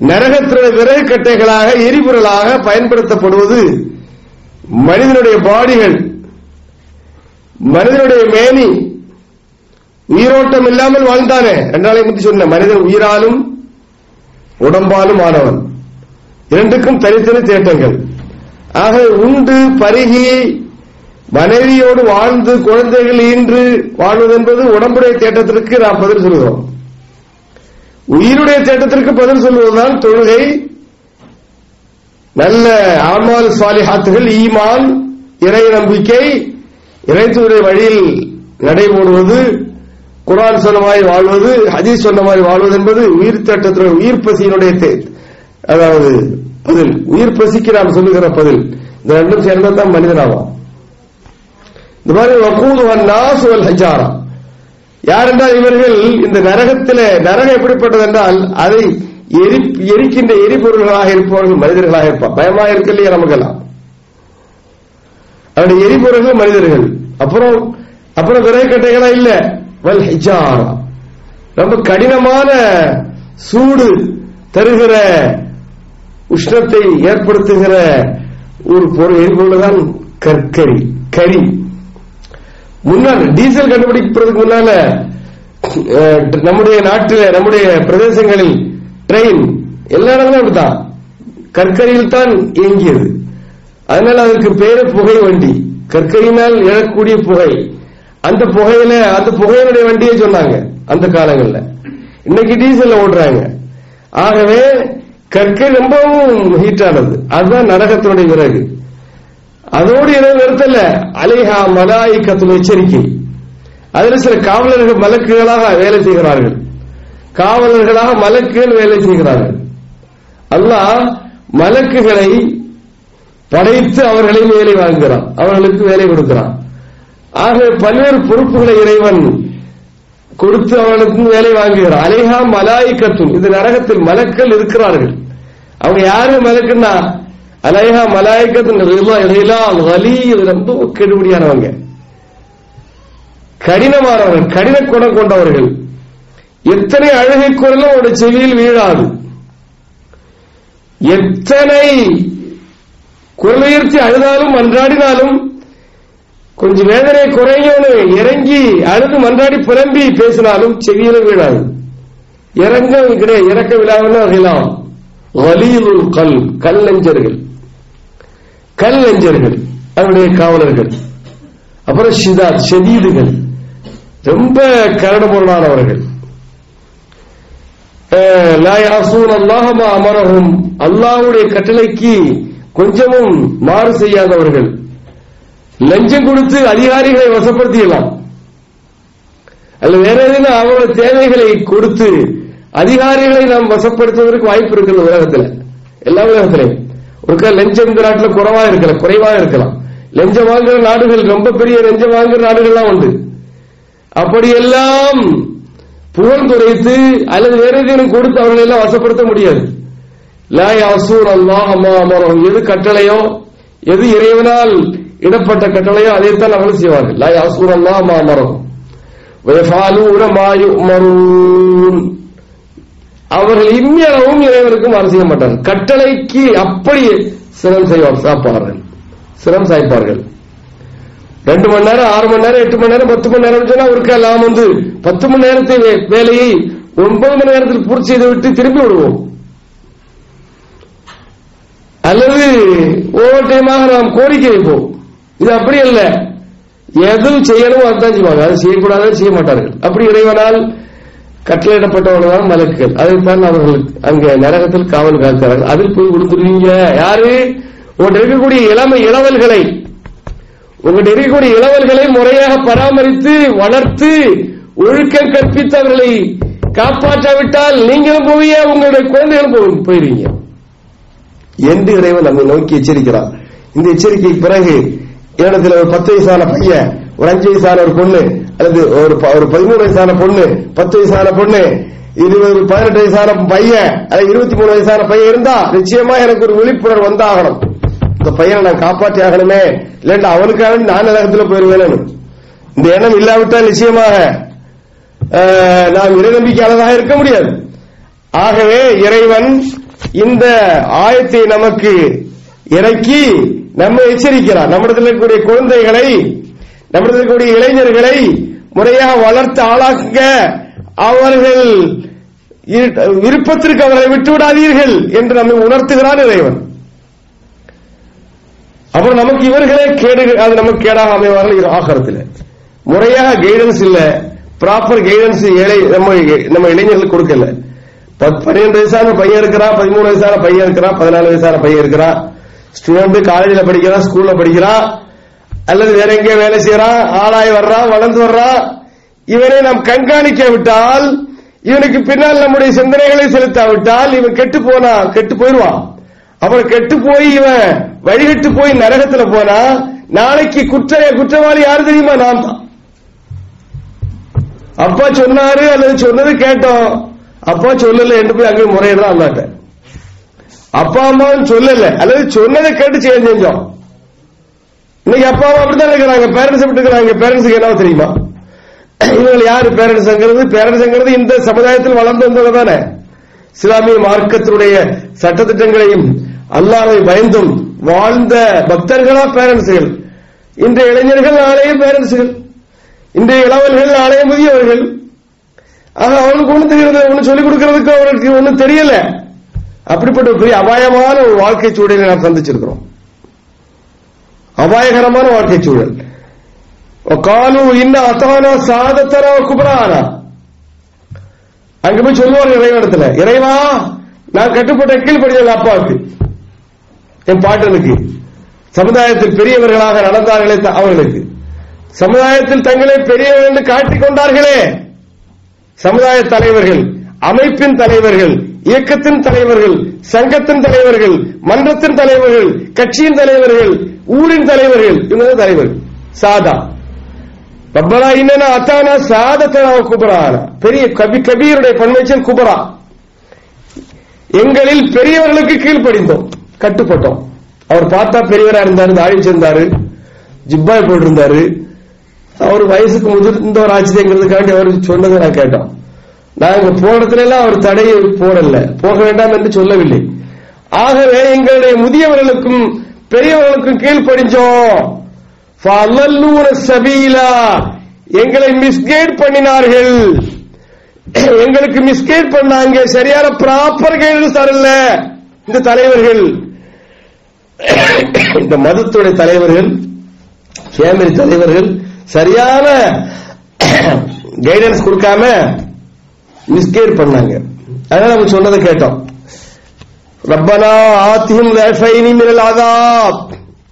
நரகத்தினுடைய விறகு கட்டைகளாக எரிபொருளாக பயன்படுத்தப்படுவது மனிதனுடைய பாடிகள், மனிதனுடைய மேனி. உயிரோட்டம் இல்லாமல் வாழ்ந்தானே, 2 நாளை முந்தி சொன்ன மனிதன் உயிராலும் உடம்பாலும் ஆனவன், இரண்டுக்கும் தனித்தனி தேட்டங்கள். ஆக உண்டு பருகி மனைவியோடு வாழ்ந்து குழந்தைகள் ஈன்று வாழ்வது என்பது உடம்புடைய தேட்டத்திற்கு நாம் பதில் சொல்கிறோம். உயிருடைய தேட்டத்திற்கு பதில் சொல்வதுதான் தொழுகை, நல்ல அமால் சாலிஹாத்துகள், ஈமான், இறை நம்பிக்கை, இறைத்துடைய வழியில் நடைபோடுவது, குர்ஆன் சொன்ன மாதிரி வாழ்வது, ஹதீஸ் சொன்ன மாதிரி வாழ்வது என்பது உயிர் தேட்டத்தினுடைய உயிர் பசியினுடைய அதாவது பதில். உயிர் பசிக்கு நாம் சொல்லுகிற பதில். இந்த ரெண்டும் சேர்ந்ததான் மனிதனாகும். இந்த மாதிரி வகூதுஹன் நாஸ் வல் ஹஜாரா. யார் என்றால் இவர்கள் இந்த நரகத்திலே, நரகம் எப்படிப்பட்டது என்றால் அதை எரிக்கின்ற எரிபொருள்களாக இருப்பவர்கள் மனிதர்களாக இருப்பார். பயமாக இருக்க இல்லையா நமக்கெல்லாம்? அவருடைய எரிபொருள்கள் மனிதர்கள். அப்புறம் விறகு கட்டைகளா இல்ல, வல் ஹஜாரா, ரொம்ப கடினமான சூடு தருகிற, உஷ்ணத்தை ஏற்படுத்துகிற ஒரு பொருள் எரிபொருள் தான் கற்கரி, கரி. முன்னால் டீசல் கண்டுபிடிப்பதற்கு முன்னால நம்முடைய நாட்டில், நம்முடைய பிரதேசங்களில் ட்ரெயின் எல்லா இடங்களும் அப்படித்தான் கற்கரியில் தான் இயங்கியது. அதனால அதற்கு பேரு புகை வண்டி, கற்கரியினால் எழக்கூடிய புகை. அந்த புகையினுடைய வண்டியை சொன்னாங்க அந்த காலங்களில். இன்னைக்கு டீசல்ல ஓடுறாங்க. ஆகவே கற்கரி ரொம்பவும் ஹீட்டானது. அதுதான் நரகத்தினுடைய விறகு. அதோடு இரவு நிறுத்தல, அலைஹா மலாயிக்கத்துல் எச்சரிக்கை. அதில் சில காவலர்கள் மலக்குகளாக வேலை செய்கிறார்கள், காவலர்களாக மலக்குகள் வேலை செய்கிறார்கள். அல்லாஹ் மலக்குகளை படைத்து அவர்களை வேலை வாங்குகிறான், அவர்களுக்கு வேலை கொடுக்கிறான். ஆகவே பல்வேறு பொறுப்புகளை இறைவன் கொடுத்து அவர்களுக்கு வேலை வாங்குகிறான். அலைஹா மலாயிக்கத்துல், இது நரகத்தில் மலக்கள் இருக்கிறார்கள். அவங்க யாரு மலக்குன்னா, அலைஹா மலாயிக்கத்துன் ரொம்ப கெடுபடியானவங்க, கடினமானவர்கள், கடின குணம் கொண்டவர்கள். எத்தனை அழுகை குரலும் அவருடைய செவியில் வீழாது, எத்தனை குரல் உயர்த்தி அழுதாலும் மன்றாடினாலும் கொஞ்சம் வேதனை குறையோன்னு இறங்கி அழுது மன்றாடி புலம்பி பேசினாலும் செவியில வீழாது. இறக்க விழாவெல்லாம் வலீதுல் கல், கல்லஞ்சர்கள், கல்லஞ்சர்கள் அவருடைய காவலர்கள். அப்புறம் ஷிதாத், ஷதீதுகள், ரொம்ப கரடுமுரடானவர்கள். லா யாஸூன அல்லாஹ மா அமரஹும், அல்லாஹ்வுடைய கட்டளைக்கு கொஞ்சமும் மாறு செய்யாதவர்கள். லஞ்சம் கொடுத்து அதிகாரிகளை வசப்படுத்திடலாம், அல்ல வேற எதுனா அவருடைய தேவைகளை கொடுத்து அதிகாரிகளை நாம் வசப்படுத்துவதற்கு வாய்ப்பு இருக்கிறது உலகத்தில், எல்லா உலகத்திலையும். ஒரு லஞ்சம் இந்த நாட்டில் குறைவாக இருக்கலாம். லஞ்சம் வாங்குற நாடுகள், ரொம்ப பெரிய லஞ்சம் வாங்குற நாடுகள்லாம் உண்டு. அப்படியெல்லாம் புகழ்ந்துரைத்து அல்லது வேற எதையும் கொடுத்து அவர்களை எல்லாம் வசப்படுத்த முடியாது. லா யாஸூன அல்லாஹ மா அமரஹும், எது கட்டளையோ, எது இறைவனால் இடப்பட்ட கட்டளையோ அதைத்தான் அவர்கள் செய்வார்கள். லா யாஸூன அல்லாஹ மா அமரஹும் வயஃபாலூன மா யுமரூன், அவர்கள் இம்மியளவும் இறைவனுக்கும் மாறு செய்ய மாட்டார்கள். கட்டளைக்கு அப்படியே சிரம் சாய்ப்பார்கள். 2 மணி நேரம், 6 மணி நேரம், 8 மணி நேரம், 10 மணி நேரம் சொன்னா ஒருக்கா நாம் 10 மணி நேரத்தை வேலையை 9 மணி நேரத்தில் பூர்த்தி செய்து விட்டு திரும்பி விடுவோம். அல்லது ஓவர் டைமாக நாம் கோரிக்கை வைப்போம். இது அப்படி அல்ல, எது செய்யணும் அதுதான் செய்வாங்க, அது செய்யக்கூடாது செய்ய மாட்டார்கள். அப்படி இறைவனால் கட்டளையிடப்பட்டவர்கள் மலக்குகள், அதைத்தான் அவர்கள் அங்க நரகத்தில் காவல் காக்கிறார்கள். அதில் போய் விழுந்துருவீங்க. யாரு? உங்கள்கிட்ட இருக்கக்கூடிய இளவல்களை, உங்கள்கிட்ட இருக்கக்கூடிய இளவல்களை முறையாக பராமரித்து வளர்த்து ஒழுக்கம் கற்பித்து அவர்களை காப்பாற்றாவிட்டால் நீங்களும் போவீங்க, உங்களுடைய குழந்தைகளும் போயிருவீங்க என்று இறைவன் நம்மை நோக்கி எச்சரிக்கிறார். இந்த எச்சரிக்கைக்கு பிறகு இடத்துல ஒரு 10 வயசான பையன், ஒரு 5 வயசான ஒரு பொண்ணு, அல்லது ஒரு 13 வயசான பொண்ணு, 10 வயசான பொண்ணு, 18 வயசான பையன், அல்லது 23 வயசான பையன் இருந்தா நிச்சயமா எனக்கு ஒரு விழிப்புணர்வு வந்தாகணும். இந்த பையனை நான் காப்பாற்றி ஆகணுமே, இல்லைன்னா அவனுக்காக நான் நரகத்தில் போயிருவேன். இந்த எண்ணம் இல்லாவிட்டால் நிச்சயமாக நாம் இறை நம்பிக்கையாளராக இருக்க முடியாது. ஆகவே இறைவன் இந்த ஆயத்தை நமக்கு இறக்கி நம்மை எச்சரிக்கிறார். நம்மிடத்தில் இருக்கக்கூடிய குழந்தைகளை, நம்மிடத்தில் இருக்கக்கூடிய இளைஞர்களை முறையாக வளர்த்து ஆளாக்குங்க, அவர்கள் விருப்பத்திற்கு அவர்களை விட்டுவிடாதீர்கள் என்று நம்மை உணர்த்துகிறார் இறைவன். அப்புறம் நமக்கு இவர்களே கேடு, அது நமக்கு கேடாக அமைவார்கள். ஆகரத்தில் முறையாக கைடன்ஸ் இல்ல, ப்ராப்பர் கைடன்ஸ் நம்ம இளைஞர்களுக்கு கொடுக்கல. 12 வயசான பையன் இருக்கிறான், 13 வயசான பையன் இருக்கிறான், 14 வயசான பையன் இருக்கிறான். ஸ்டூடெண்ட் காலேஜில் படிக்கிறான், ஸ்கூல்ல படிக்கிறான், அல்லது வேற எங்கே வேலை செய்யறான், ஆளாய் வர்றான், வளர்ந்து வர்றான். இவனை நாம் கண்காணிக்க விட்டால், இவனுக்கு பின்னால் நம்முடைய சிந்தனைகளை செலுத்தாவிட்டால் இவன் கெட்டு போயிடுவான். அப்புறம் கெட்டு போய் இவன் வழிகட்டு போய் நரகத்துல போனா நாளைக்கு குற்றவாளி யாரு தெரியுமா? நாம் தான். அப்பா சொன்னாரு அல்லது சொன்னது கேட்டோம், அப்பா சொல்லல என்று போய் அங்கே முறையிடலாம். அல்லாட்ட அப்பா அம்மாவும் சொல்லல அல்லது சொன்னதை கேட்டு செஞ்சோம். இன்னைக்கு அப்பா அம்மா அப்படித்தான் இருக்கிறாங்க, பேரண்ட்ஸ் எப்படி இருக்கிறாங்க? பேரண்ட்ஸுக்கு என்ன தெரியுமா? இவங்க யாரு பேரண்ட்ஸ்ங்கிறது? பேரண்ட்ஸ்ங்கிறது இந்த சமுதாயத்தில் வளர்ந்து வந்தவங்க தானே. இஸ்லாமிய மார்க்கத்தினுடைய சட்டத்திட்டங்களையும் அல்லாஹ்வை பயந்தும் வாழ்ந்த பக்தர்களா பேரண்ட்ஸ்கள். இன்றைய இளைஞர்கள் நாளைய பேரண்ட்ஸ்கள், இன்றைய இளவல்கள் நாளைய முதியவர்கள். ஆக அவனுக்கு ஒண்ணு தெரிகிறது, ஒண்ணு சொல்லிக் கொடுக்கறதுக்கு அவனுக்கு ஒன்னும் தெரியல. அப்படிப்பட்ட பெரிய அபாயமான ஒரு வாழ்க்கை சூழலை நாம் சந்திச்சிருக்கிறோம். அபாயகரமான வாழ்க்கை சூழல். காலு இன்ன அத்தானா சாதத்தரா குபரானா, அங்க போய் சொல்லுவாங்க இறைவனத்துல, இறைவா நான் கட்டுப்பட்ட கீழ்படியல அப்பாவுக்கு, என் பாட்டனுக்கு, சமுதாயத்தில் பெரியவர்களாக நடந்தார்களே அவர்களுக்கு, சமுதாயத்தில் தங்களை பெரியவர்கள் என்று காட்டிக் கொண்டார்களே சமுதாய தலைவர்கள், அமைப்பின் தலைவர்கள், இயக்கத்தின் தலைவர்கள், சங்கத்தின் தலைவர்கள், மன்றத்தின் தலைவர்கள், கட்சியின் தலைவர்கள், ஊரின் தலைவர்கள், இவங்க தலைவர்கள். சாதா ரப்பனா இன்னனா அத்தானா சாதத்தனா குபரானா, பெரிய கபீருடைய பன்மைச்சல் குபரா, எங்களில் பெரியவர்களுக்கு கீழ்ப்படிந்தோம், கட்டுப்பட்டோம். அவர் பார்த்தா பெரியவரா இருந்தாரு, தாடி வச்சிருந்தாரு, ஜிப்பாய் போட்டிருந்தாரு, அவர் வயசுக்கு முதிர்ந்தவர் ஆச்சுங்கிறதுக்காண்டி அவர் சொன்னதை நான் கேட்டோம். நாங்க போன இடத்துல எல்லாம் அவர் தடையை போடல, போக வேண்டாம் என்று சொல்லவில்லை. ஆகவே எங்களுடைய முதியவர்களுக்கும் பெரியவர்களுக்கும் கீழ்ப்படிஞ்சோம். எங்களை மிஸ்கைட் பண்ணினார்கள், எங்களுக்கு மிஸ்கைட் பண்ணாங்க, சரியான ப்ராப்பர் கைடன்ஸ் தரல இந்த தலைவர்கள். இந்த மதத்துடைய தலைவர்கள், ஃபேமிலி தலைவர்கள் சரியான கைடன்ஸ் கொடுக்காம மிஸ்கைட் பண்ணாங்க. அதனால நம்ம சொன்னதை கேட்டோம். ரப்பனா ஆத்திஹிம் லைஃபைனி மினல் அஸாப்.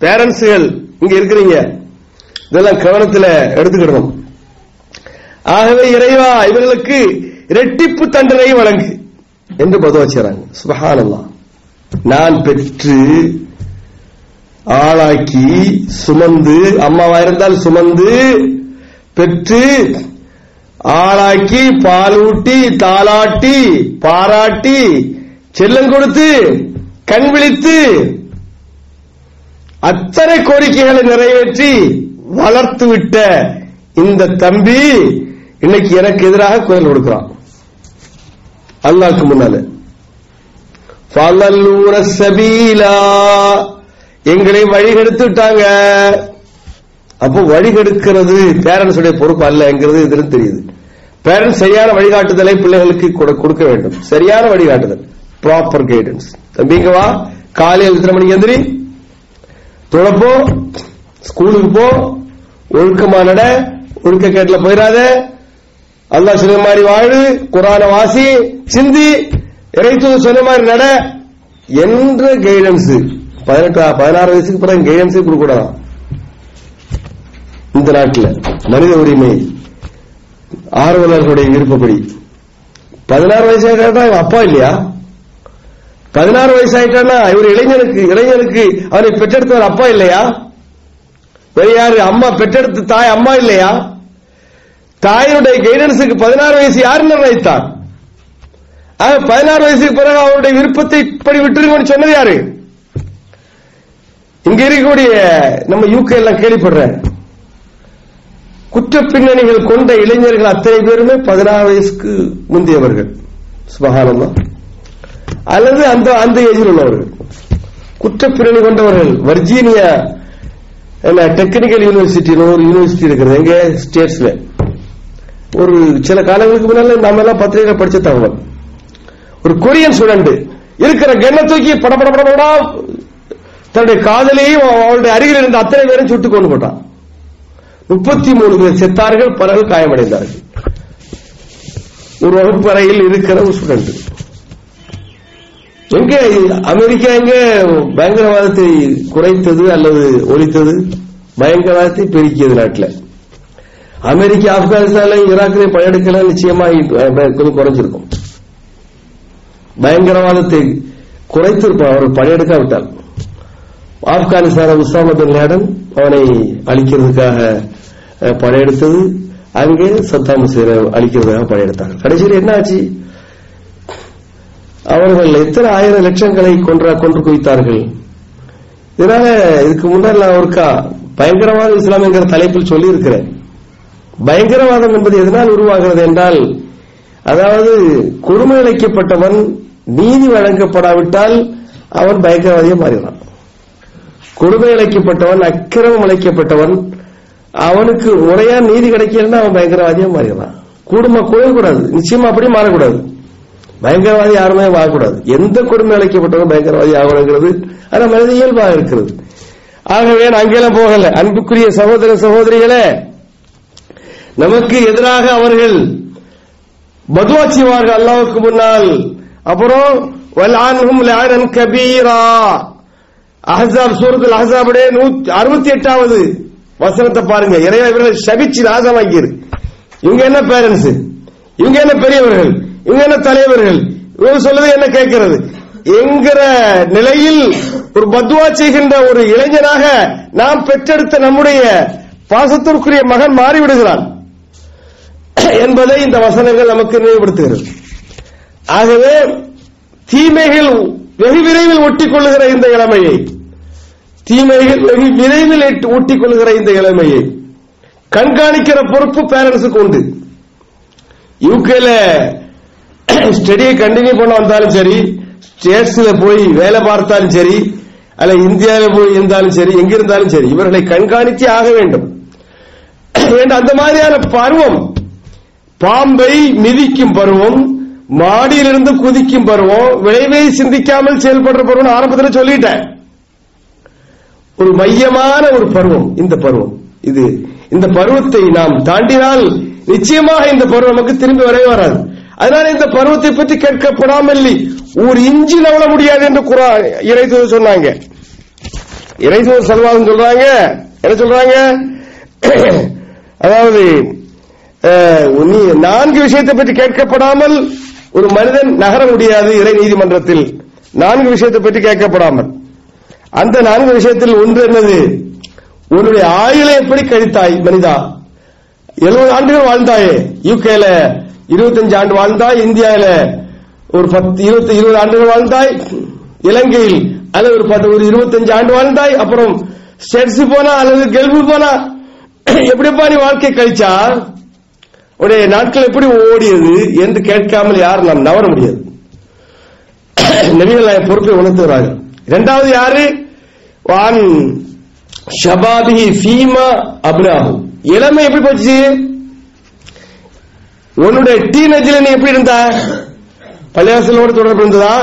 பேரண்ட்ஸ்கள் இங்க இருக்கிறீங்க, இதெல்லாம் கவனத்தில் எடுத்துக்கிடணும். ஆகவே இறைவா இவர்களுக்கு இரட்டிப்பு தண்டனை வழங்கு என்று பதுவா செய்றாங்க. சுப்ஹானல்லாஹ். நான் பெற்று ஆளாக்கி சுமந்து, அம்மாவா இருந்தால் சுமந்து பெற்று ஆளாக்கி பாலூட்டி தாளாட்டி பாராட்டி செல்லம் கொடுத்து கண் விழித்து அத்தனை கோரிக்கைகளை நிறைவேற்றி வளர்த்து விட்ட இந்த தம்பி இன்னைக்கு எனக்கு எதிராக குரல் கொடுக்கிறான் அல்லாஹ்க்கு முன்னால. ஃபலல்லூன சபீலா, எங்களை வழிகெடுத்து விட்டாங்க. அப்போ வழிகெடுக்கிறது பேரண்ட்ஸ் உடைய பொறுப்பு அல்லங்கிறது இதுல தெரியுது. பேரண்ட்ஸ் சரியான வழிகாட்டுதலை பிள்ளைகளுக்கு கொடுக்க வேண்டும். சரியான வழிகாட்டுதல், ப்ராப்பர் கைடன்ஸ். தம்பிங்க வா, காலையில் எத்தனை மணிக்கு எந்திரி, தொழப்போ, ஸ்கூலுக்கு போ, ஒழுக்கமா நட, ஒழுக்க கேட்டுல போயிடாத, அல்லாஹ் சொன்ன மாதிரி வாழு, குர்ஆனை வாசி, சிந்தி, இறைத்தூதர் சொன்ன மாதிரி நட என்ற கைடன்ஸ். 16 வயசுக்கு பிறகு கைடன்ஸே கொடுக்க கூடாது இந்த நாட்டில். மனித உரிமை ஆர்வலர்களுடைய விருப்பப்படி 16 வயசாயிட்டா அப்பா இல்லையா? 16 வயசாயிட்டானா இவர் இளைஞனுக்கு அவரை பெற்றெடுத்தவர் அப்பா இல்லையா? வேற யாரு? அம்மா பெற்றெடுத்த தாய் அம்மா இல்லையா? தாயினுடைய கைடன்ஸுக்கு 16 வயசு யார் நிர்ணயித்தார்? 16 வயசுக்கு பிறகு அவருடைய விருப்பத்தை இப்படி விட்டுருங்கன்னு சொன்னது யாரு? இங்க இருக்கக்கூடிய நம்ம யூகே எல்லாம் கேள்விப்படுற குற்ற பின்னணிகள் கொண்ட இளைஞர்கள் அத்தனை பேருமே 16 வயசுக்கு முந்தியவர்கள். சுபஹானல்லாஹ். அல்லது அந்த ஏஜில் உள்ளவர்கள், குற்றப்பிரணி கொண்டவர்கள். வர்ஜீனியா டெக்னிக்கல் யூனிவர்சிட்டின்னு ஒரு யூனிவர்சிட்டி இருக்கிறது எங்க ஸ்டேட்ஸ்ல. ஒரு சில காலங்களுக்கு முன்னால நாம எல்லாம் பத்திரிகை படிச்ச தகவல், ஒரு கொரியன் ஸ்டூடெண்ட் இருக்கிற கென்ன தூக்கி படப்படப்படா தன்னுடைய காதலையும் அவருடைய அருகில் இருந்த அத்தனை பேரும் சுட்டுக் கொண்டு போட்டான். 33 பேர் செத்தார்கள், பலர்கள் காயமடைந்தார்கள். ஒரு வகுப்பு அறையில் இருக்கிற ஒரு ஸ்டூடெண்ட். எங்க அமெரிக்கா எங்க பயங்கரவாதத்தை குறைத்தது அல்லது ஒழித்தது? பயங்கரவாதத்தை பெருக்கியது நாட்டில். அமெரிக்கா ஆப்கானிஸ்தான்ல ஈராக்கிலே படையெடுக்கல நிச்சயமா கொஞ்சம் குறைஞ்சிருக்கும். பயங்கரவாதத்தை குறைத்திருப்பான் அவர் படையெடுக்காவிட்டால். ஆப்கானிஸ்தான உசாமா பின் லேடன் அவனை அழிக்கிறதுக்காக படையெடுத்தது, அங்கே சத்தாம் ஹுசைனை அழிக்கிறதுக்காக படையெடுத்தார்கள். கடைசியில் என்ன ஆச்சு? அவர்கள் எத்தனை ஆயிரம் லட்சங்களை கொன்று குவித்தார்கள். இதனால இதுக்கு முன்னால் நான் ஒருக்கா பயங்கரவாத இஸ்லாம் என்கிற தலைப்பில் சொல்லி இருக்கிறேன். பயங்கரவாதம் என்பது எதனால் உருவாகிறது என்றால், அதாவது கொடுமை இழைக்கப்பட்டவன் நீதி வழங்கப்படாவிட்டால் அவன் பயங்கரவாதியை மாறினான். கொடுமை இழைக்கப்பட்டவன், அக்கிரமம் இழைக்கப்பட்டவன், அவனுக்கு முறையா நீதி கிடைக்கலன்னா அவன் பயங்கரவாதியா மாறினான். குடும்ப கூடாது, நிச்சயமா அப்படி மாறக்கூடாது. பயங்கரவாதி யாருமே ஆகக்கூடாது. எந்த கொடுமை இழைக்கப்பட்டவன் பயங்கரவாதி ஆகணுங்கிறது அது மனித இயல்பாக இருக்கிறது. ஆகவே அங்கெல்லாம் போகல. அன்புக்குரிய சகோதர சகோதரிகளே, நமக்கு எதிராக அவர்கள் பதுவா செய்வார்கள் அல்லாஹ்வுக்கு முன்னால். அப்புறம் வல்ஆன்ஹும் லஅனன் கபீரா, அஹ்ஸாப் சூரத்துல் அஹ்ஸாபுடைய 168வது வசனத்தை பாருங்க. இறைவா இவர்களை சபிச்சு நாசமாக்கிரு. இவங்க என்ன பேரண்ட்ஸ், இவங்க என்ன பெரியவர்கள், இவங்க என்ன தலைவர்கள், இவங்க சொல்றது என்ன கேட்கிறது என்கிற நிலையில் ஒரு பத்வா செய்கின்ற ஒரு இளைஞனாக நாம் பெற்றெடுத்த நம்முடைய பாசத்திற்குரிய மகன் மாறிவிடுகிறான் என்பதை இந்த வசனங்கள் நமக்கு நினைவுபடுத்துகிறது. ஆகவே தீமைகள் வெகு விரைவில் ஒட்டிக்கொள்ளுகிற இந்த இளமையை, தீமைகள் வெகு விரைவில் ஒட்டிக்கொள்ளுகிற இந்த இளமையை கண்காணிக்கிற பொறுப்பு பேரண்ட்ஸுக்கு உண்டு. யூகேல ஸ்டடியை கண்டினியூ பண்ண வந்தாலும் சரி, ஸ்டேட்ஸ்ல போய் வேலை பார்த்தாலும் சரி, அல்ல இந்தியாவில் போய் இருந்தாலும் சரி, எங்கிருந்தாலும் சரி, இவர்களை கண்காணித்து ஆக வேண்டும். அந்த மாதிரியான பருவம், பாம்பை மிதிக்கும் பருவம், மாடியிலிருந்து குதிக்கும் பருவம், விளைவை சிந்திக்காமல் செயல்படுற பருவம் ஆரம்பத்தில் சொல்லிட்டேன். ஒரு மையமான ஒரு பருவம் இந்த பருவம். இந்த பருவத்தை நாம் தாண்டினால் நிச்சயமாக இந்த பருவம் நமக்கு திரும்பி வரவே வராது. அதனால இந்த பருவத்தை பற்றி கேட்கப்படாமல் ஒரு இஞ்சி நவள முடியாது என்று இறைதூதர் சொன்னாங்க. இறைதூதர் சல்வாதம் சொல்றாங்க, என்ன சொல்றாங்க? அதாவது 4 விஷயத்தை பற்றி கேட்கப்படாமல் ஒரு மனிதன் நகர முடியாது இறை நீதிமன்றத்தில். 4 விஷயத்தை பற்றி கேட்கப்படாமல். அந்த 4 விஷயத்தில் ஒன்று என்னது? உன்னுடைய ஆயுளை எப்படி கழித்தாய் மனிதா? 70 ஆண்டுகள் வாழ்ந்தாயே. யூகேல 25 ஆண்டு வாழ்ந்தாய், இந்தியாவில ஒரு 20 ஆண்டுகள் வாழ்ந்தாய், இலங்கையில் அல்லது ஒரு 25 ஆண்டு வாழ்ந்தாய், அப்புறம் ஸ்டேட்ஸ் போனா அல்லது கல்ஃபு போனா எப்படிப்பா நீ வாழ்க்கை கழிச்சா? உடைய நாட்கள் எப்படி ஓடியது என்று கேட்காமல் யாரும் நாம் நவர முடியாது. நபிகள் பொறுப்பை உணர்த்துகிறார்கள். இரண்டாவது யாரு? வான் ஷபாபிஹி ஃபீமா அப்னாஹு, இளமை எப்படி போச்சு? உன்னுடைய டீனேஜ்ல நீ எப்படி இருந்தா? பள்ளிவாசலோடு தொடர்பு இருந்ததா?